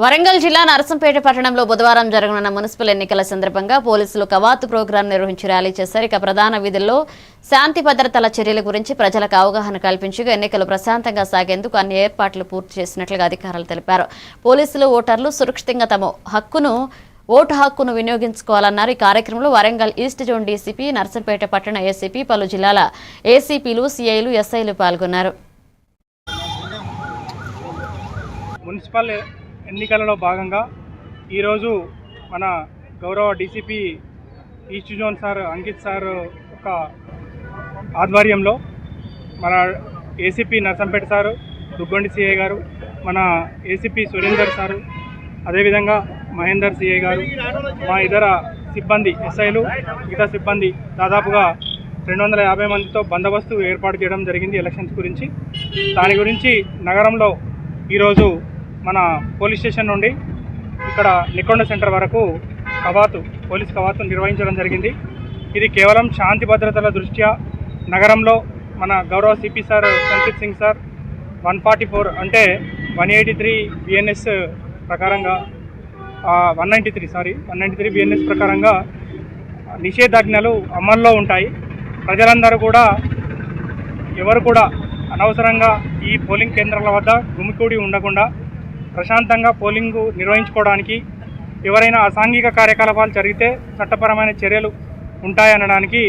వరంగల్ జిల్లా నరసంపేట పట్టణంలో బుధవారం జరగనున్న మున్సిపల్ ఎన్నికల సందర్భంగా పోలీసులు కవాతు ప్రోగ్రాం నిర్వహించి ర్యాలీ చేశారు. ఇక ప్రధాన వీధుల్లో శాంతి భద్రతల చర్యల గురించి ప్రజలకు అవగాహన కల్పించగా ఎన్నికలు ప్రశాంతంగా సాగేందుకు అన్ని ఏర్పాట్లు పూర్తి చేసినట్లుగా అధికారులు తెలిపారు. పోలీసులు ఓటర్లు సురక్షితంగా తమ ఓటు హక్కును వినియోగించుకోవాలన్నారు. ఈ కార్యక్రమంలో Warangal east zone DCP, Narsampet పట్టణ ఏసీపీ, పలు జిల్లాల ఏసీపీలు, సీఐలు, ఎస్ఐలు పాల్గొన్నారు. మున్సిపల్ ఎన్నికలలో భాగంగా ఈరోజు మన గౌరవ DCP east zone sir Ankit sir ఒక ఆధ్వర్యంలో మన ACP Narsampet sir, Duggondi CI గారు, మన ఏసీపీ సురేందర్ సారు, అదేవిధంగా మహేందర్ సిఐ గారు, మా ఇతర సిబ్బంది ఎస్ఐలు, మిగతా సిబ్బంది దాదాపుగా 250 మందితో బందోబస్తు ఏర్పాటు చేయడం జరిగింది ఎలక్షన్స్ గురించి. దాని గురించి నగరంలో ఈరోజు మన పోలీస్ స్టేషన్ నుండి ఇక్కడ నికొండ సెంటర్ వరకు పోలీస్ కవాతు నిర్వహించడం జరిగింది. ఇది కేవలం శాంతి భద్రతల దృష్ట్యా నగరంలో మన గౌరవ CP sir Sanchit Singh sir 183 BNS ప్రకారంగా 193 బిఎన్ఎస్ ప్రకారంగా నిషేధాజ్ఞలు అమల్లో ఉంటాయి. ప్రజలందరూ కూడా ఎవరు కూడా అనవసరంగా ఈ పోలింగ్ కేంద్రాల వద్ద గుమికూడి ఉండకుండా ప్రశాంతంగా పోలింగ్ నిర్వహించుకోవడానికి, ఎవరైనా అసాంఘిక కార్యకలాపాలు జరిగితే చట్టపరమైన చర్యలు ఉంటాయనడానికి